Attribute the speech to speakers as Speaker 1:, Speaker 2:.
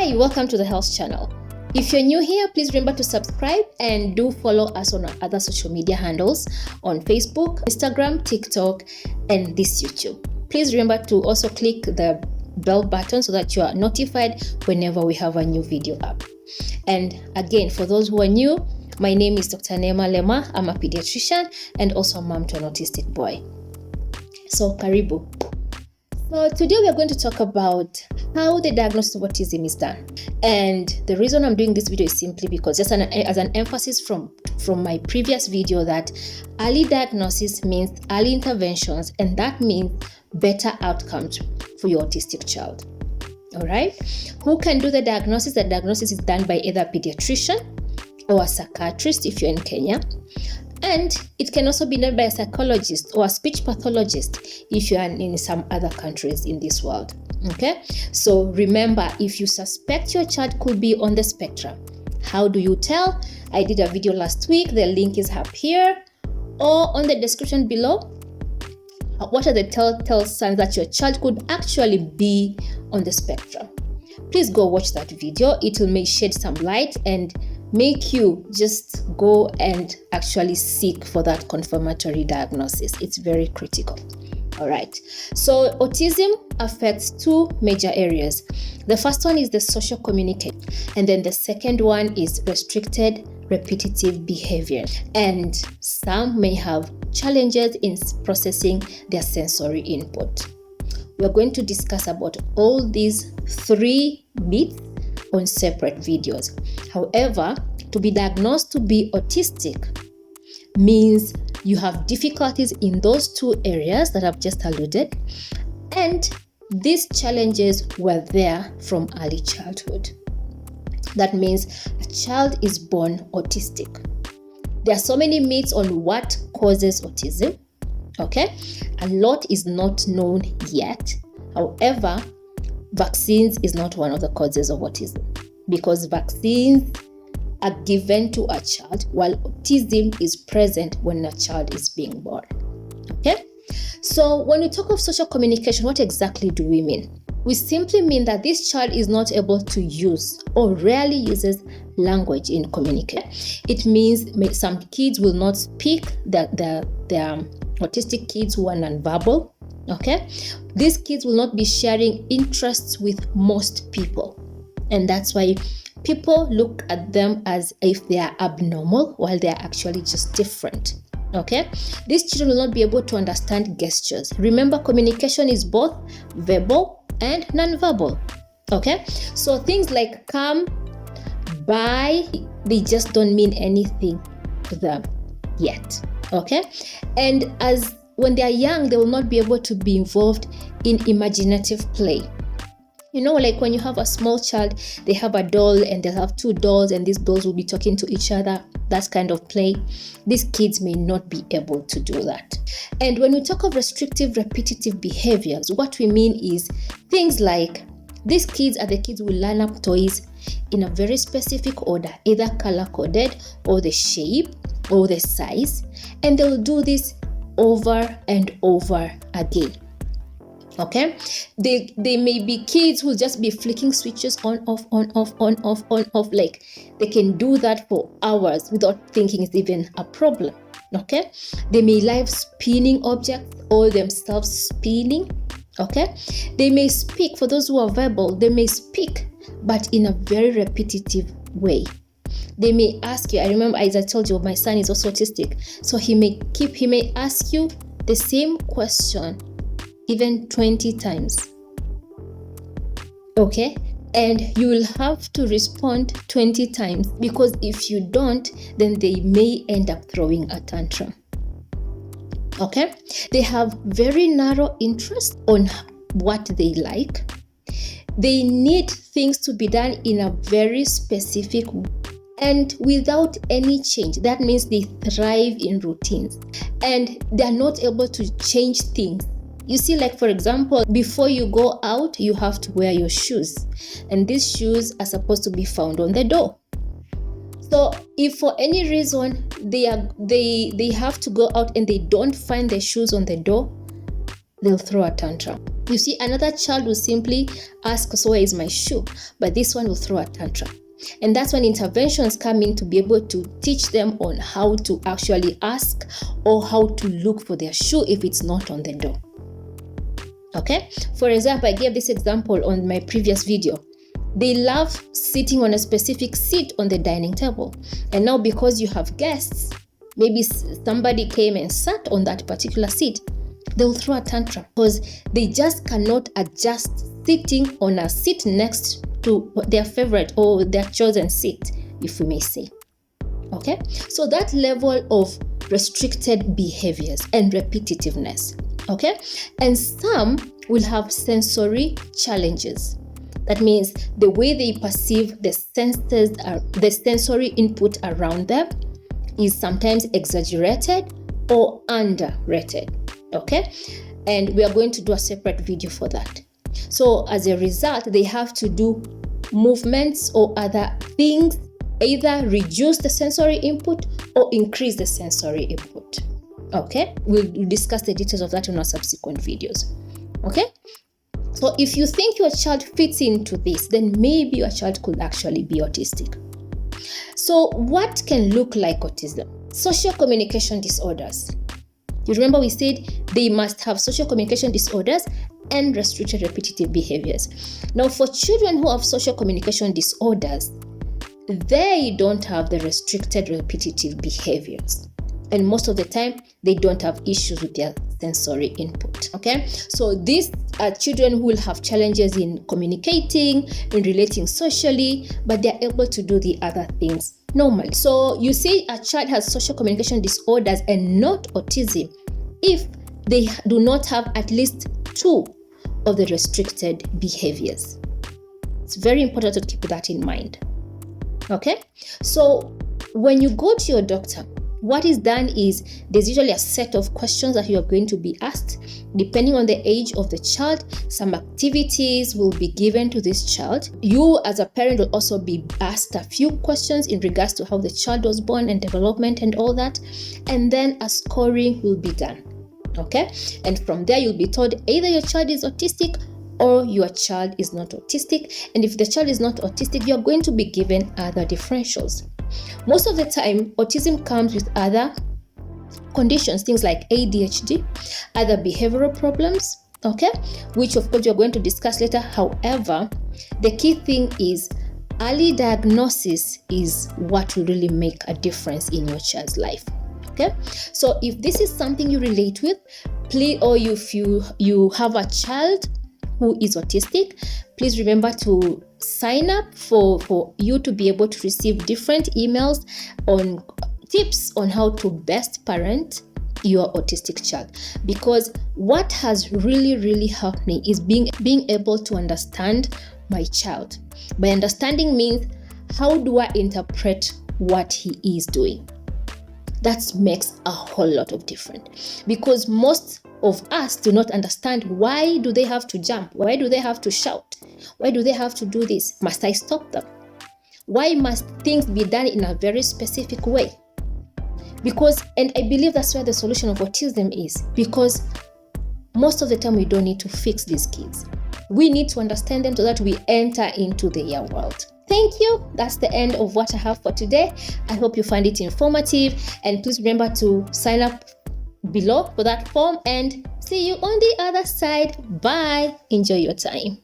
Speaker 1: Hi, welcome to the Health Channel. If you're new here, please remember to subscribe and do follow us on our other social media handles on Facebook, Instagram, TikTok, and this YouTube. Please remember to also click the bell button so that you are notified whenever we have a new video up. And again, for those who are new, my name is Dr. Neema Lema. I'm a pediatrician and also a mom to an autistic boy. So, karibu. So today we are going to talk about how the diagnosis of autism is done. And the reason I'm doing this video is simply because as an emphasis from my previous video that early diagnosis means early interventions, and that means better outcomes for your autistic child. All right. Who can do the diagnosis? The diagnosis is done by either a pediatrician or a psychiatrist if you're in Kenya. And it can also be done by a psychologist or a speech pathologist if you are in some other countries in this world. Okay, so remember, if you suspect your child could be on the spectrum, how do you tell? I did a video last week. The link is up here or on the description below. What are the telltale signs that your child could actually be on the spectrum? Please go watch that video. It will shed some light and make you just go and actually seek for that confirmatory diagnosis. It's very critical. All right. So autism affects two major areas. The first one is the social communication, and then the second one is restricted repetitive behavior. And some may have challenges in processing their sensory input. We're going to discuss about all these three bits on separate videos. However, to be diagnosed to be autistic means you have difficulties in those two areas that I've just alluded, and these challenges were there from early childhood. That means a child is born autistic. There are so many myths on what causes autism. Okay, a lot is not known yet. However, vaccines is not one of the causes of autism, because vaccines are given to a child while autism is present when a child is being born. Okay, so when we talk of social communication, what exactly do we mean? We simply mean that this child is not able to use or rarely uses language in communication. It means some kids will not speak, the autistic kids who are nonverbal. Okay, these kids will not be sharing interests with most people, and that's why people look at them as if they are abnormal while they are actually just different. Okay, these children will not be able to understand gestures. Remember, communication is both verbal and nonverbal. Okay, so things like come, bye, they just don't mean anything to them yet. Okay, and when they are young, they will not be able to be involved in imaginative play. You know, like when you have a small child, they have a doll and they'll have two dolls and these dolls will be talking to each other. That kind of play. These kids may not be able to do that. And when we talk of restrictive repetitive behaviors, what we mean is things like these kids are the kids who line up toys in a very specific order, either color-coded or the shape or the size, and they will do this over and over again. Okay, they may be kids who will just be flicking switches on off, like they can do that for hours without thinking it's even a problem. Okay, they may live spinning objects or themselves spinning. Okay, they may speak. For those who are verbal, they may speak, but in a very repetitive way. They may ask you, I remember, as I told you, my son is also autistic, so he may ask you the same question even 20 times. Okay, and you will have to respond 20 times, because if you don't, then they may end up throwing a tantrum. Okay, they have very narrow interest on what they like. They need things to be done in a very specific way and without any change. That means they thrive in routines and they are not able to change things. You see, like for example, before you go out, you have to wear your shoes, and these shoes are supposed to be found on the door. So if for any reason they have to go out and they don't find the shoes on the door, they'll throw a tantrum. You see, another child will simply ask, so where is my shoe? But this one will throw a tantrum. And that's when interventions come in to be able to teach them on how to actually ask or how to look for their shoe if it's not on the door. Okay? For example, I gave this example on my previous video. They love sitting on a specific seat on the dining table. And now because you have guests, maybe somebody came and sat on that particular seat, they'll throw a tantrum because they just cannot adjust sitting on a seat next to their favorite or their chosen seat, if we may say. Okay? So that level of restricted behaviors and repetitiveness. Okay? And some will have sensory challenges. That means the way they perceive the senses, the sensory input around them is sometimes exaggerated or underrated. Okay? And we are going to do a separate video for that. So as a result, they have to do movements or other things, either reduce the sensory input or increase the sensory input. Okay? We'll discuss the details of that in our subsequent videos. Okay? So if you think your child fits into this, then maybe your child could actually be autistic. So what can look like autism? Social communication disorders. You remember we said they must have social communication disorders and restricted repetitive behaviors. Now for children who have social communication disorders, they don't have the restricted repetitive behaviors. And most of the time, they don't have issues with their sensory input. Okay? So these are children who will have challenges in communicating, in relating socially, but they're able to do the other things normally. So you see a child has social communication disorders and not autism if they do not have at least 2 of the restricted behaviors. It's very important to keep that in mind. Okay? So when you go to your doctor, what is done is there's usually a set of questions that you are going to be asked. Depending on the age of the child, some activities will be given to this child. You as a parent will also be asked a few questions in regards to how the child was born and development and all that. And then a scoring will be done. Okay? And from there you'll be told either your child is autistic or your child is not autistic. And if the child is not autistic, you're going to be given other differentials. Most of the time, autism comes with other conditions, things like ADHD, other behavioral problems, okay, which of course you're going to discuss later. However, the key thing is early diagnosis is what will really make a difference in your child's life. Okay, so if this is something you relate with, please, or if you have a child who is autistic, please remember to sign up for you to be able to receive different emails on tips on how to best parent your autistic child. Because what has really helped me is being able to understand my child. By understanding means, how do I interpret what he is doing? That makes a whole lot of difference, because most of us do not understand, why do they have to jump? Why do they have to shout? Why do they have to do this? Must I stop them? Why must things be done in a very specific way? Because, and I believe that's where the solution of autism is, because most of the time we don't need to fix these kids. We need to understand them so that we enter into their world. Thank you. That's the end of what I have for today. I hope you find it informative, and please remember to sign up below for that form, and see you on the other side. Bye. Enjoy your time.